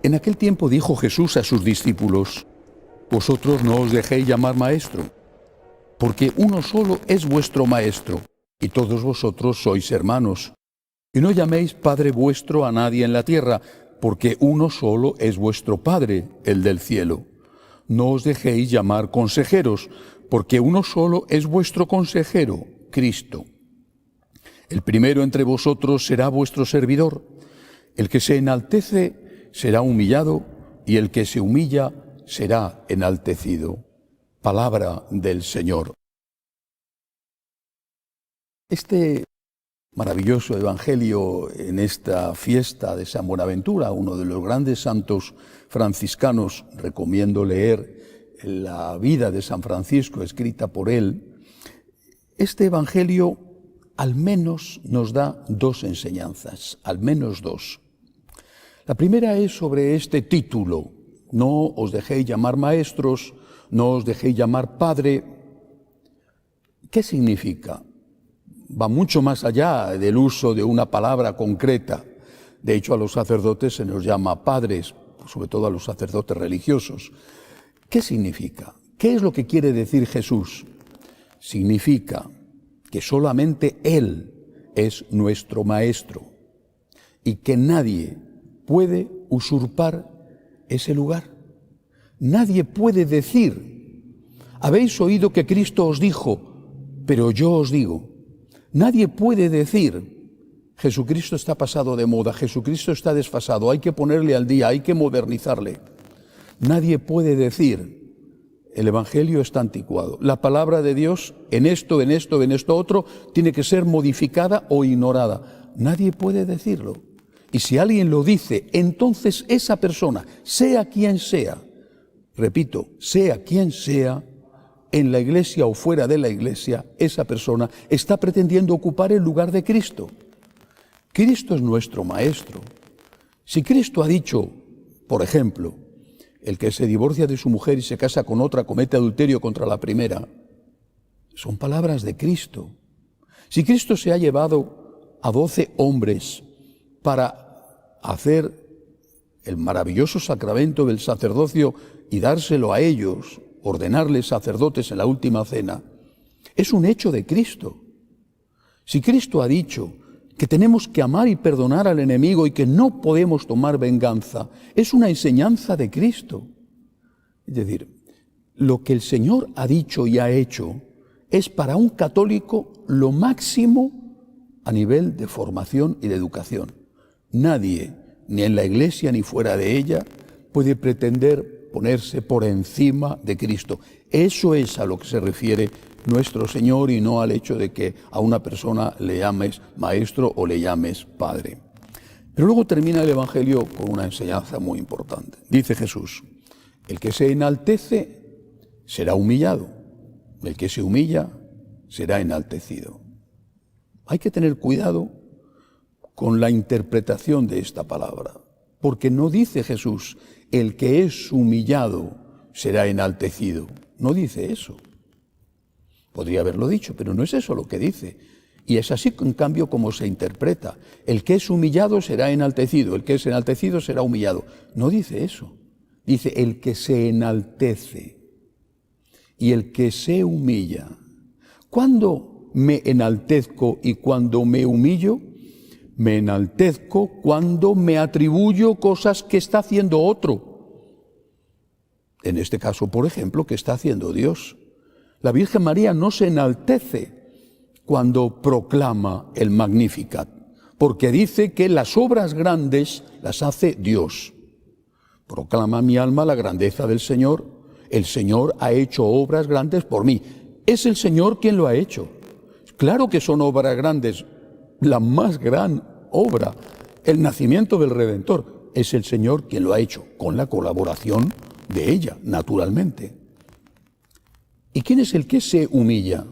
En aquel tiempo dijo Jesús a sus discípulos: vosotros no os dejéis llamar maestro, porque uno solo es vuestro maestro, y todos vosotros sois hermanos. Y no llaméis Padre vuestro a nadie en la tierra, porque uno solo es vuestro Padre, el del cielo. No os dejéis llamar consejeros, porque uno solo es vuestro consejero, Cristo. El primero entre vosotros será vuestro servidor. El que se enaltece será humillado, y el que se humilla será enaltecido. Palabra del Señor. Este maravilloso evangelio en esta fiesta de San Buenaventura, uno de los grandes santos franciscanos, recomiendo leer la vida de San Francisco escrita por él. Este evangelio al menos nos da dos enseñanzas, al menos dos. La primera es sobre este título: no os dejéis llamar maestros, no os dejéis llamar padre. ¿Qué significa? Va mucho más allá del uso de una palabra concreta. De hecho, a los sacerdotes se nos llama padres, sobre todo a los sacerdotes religiosos. ¿Qué significa? ¿Qué es lo que quiere decir Jesús? Significa que solamente Él es nuestro maestro y que nadie puede usurpar ese lugar. Nadie puede decir: habéis oído que Cristo os dijo, pero yo os digo. Nadie puede decir: Jesucristo está pasado de moda, Jesucristo está desfasado, hay que ponerle al día, hay que modernizarle. Nadie puede decir: el Evangelio está anticuado. La palabra de Dios en esto otro tiene que ser modificada o ignorada. Nadie puede decirlo. Y si alguien lo dice, entonces esa persona, sea quien sea, repito, sea quien sea, en la iglesia o fuera de la iglesia, esa persona está pretendiendo ocupar el lugar de Cristo. Cristo es nuestro maestro. Si Cristo ha dicho, por ejemplo, el que se divorcia de su mujer y se casa con otra comete adulterio contra la primera, son palabras de Cristo. Si Cristo se ha llevado a 12 hombres para hacer el maravilloso sacramento del sacerdocio y dárselo a ellos, ordenarles sacerdotes en la última cena, es un hecho de Cristo. Si Cristo ha dicho que tenemos que amar y perdonar al enemigo y que no podemos tomar venganza, es una enseñanza de Cristo. Es decir, lo que el Señor ha dicho y ha hecho es para un católico lo máximo a nivel de formación y de educación. Nadie, ni en la Iglesia ni fuera de ella, puede pretender ponerse por encima de Cristo. Eso es a lo que se refiere nuestro Señor, y no al hecho de que a una persona le llames maestro o le llames padre. Pero luego termina el Evangelio con una enseñanza muy importante. Dice Jesús: el que se enaltece será humillado, el que se humilla será enaltecido. Hay que tener cuidado con la interpretación de esta palabra, porque no dice Jesús: el que es humillado será enaltecido. No dice eso. Podría haberlo dicho, pero no es eso lo que dice. Y es así, en cambio, como se interpreta. El que es humillado será enaltecido, el que es enaltecido será humillado. No dice eso. Dice: el que se enaltece y el que se humilla. ¿Cuándo me enaltezco y cuándo me humillo? Me enaltezco cuando me atribuyo cosas que está haciendo otro. En este caso, por ejemplo, que está haciendo Dios. La Virgen María no se enaltece cuando proclama el Magnificat, porque dice que las obras grandes las hace Dios. Proclama mi alma la grandeza del Señor. El Señor ha hecho obras grandes por mí. Es el Señor quien lo ha hecho. Claro que son obras grandes. La más gran obra, el nacimiento del Redentor, es el Señor quien lo ha hecho, con la colaboración de ella, naturalmente. ¿Y quién es el que se humilla?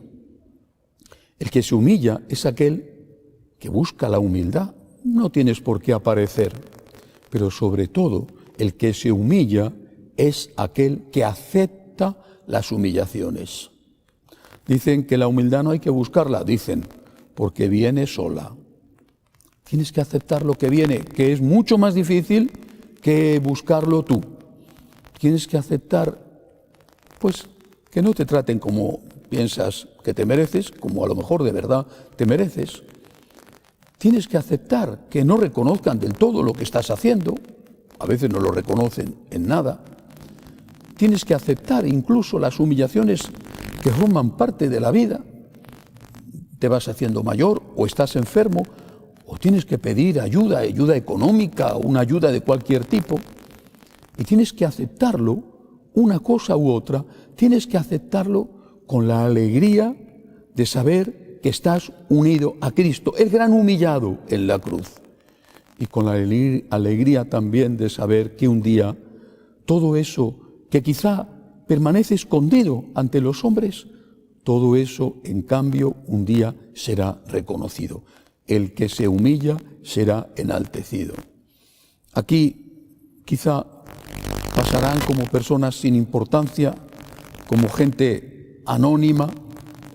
El que se humilla es aquel que busca la humildad. No tienes por qué aparecer, pero sobre todo el que se humilla es aquel que acepta las humillaciones. Dicen que la humildad no hay que buscarla, dicen, porque viene sola. Tienes que aceptar lo que viene, que es mucho más difícil que buscarlo tú. Tienes que aceptar, pues, que no te traten como piensas que te mereces, como a lo mejor de verdad te mereces. Tienes que aceptar que no reconozcan del todo lo que estás haciendo. A veces no lo reconocen en nada. Tienes que aceptar incluso las humillaciones que forman parte de la vida. Te vas haciendo mayor o estás enfermo o tienes que pedir ayuda económica o una ayuda de cualquier tipo. Y tienes que aceptarlo, una cosa u otra, tienes que aceptarlo con la alegría de saber que estás unido a Cristo, el gran humillado en la cruz. Y con la alegría también de saber que un día todo eso que quizá permanece escondido ante los hombres, todo eso en cambio un día será reconocido. El que se humilla será enaltecido. Aquí quizá pasarán como personas sin importancia, como gente anónima.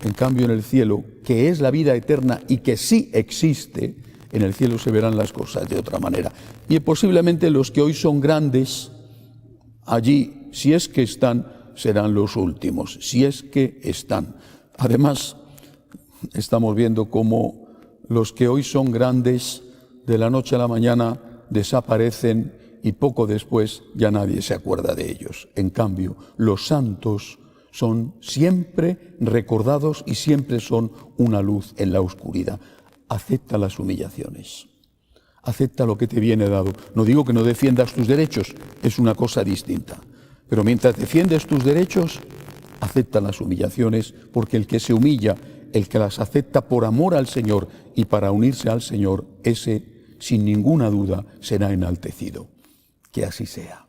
En cambio, en el cielo, que es la vida eterna y que sí existe, en el cielo se verán las cosas de otra manera. Y posiblemente los que hoy son grandes, allí, si es que están, serán los últimos, si es que están. Además, estamos viendo cómo los que hoy son grandes, de la noche a la mañana desaparecen y poco después ya nadie se acuerda de ellos. En cambio, los santos son siempre recordados y siempre son una luz en la oscuridad. Acepta las humillaciones, acepta lo que te viene dado. No digo que no defiendas tus derechos, es una cosa distinta. Pero mientras defiendes tus derechos, acepta las humillaciones, porque el que se humilla, el que las acepta por amor al Señor y para unirse al Señor, ese, sin ninguna duda, será enaltecido. Que así sea.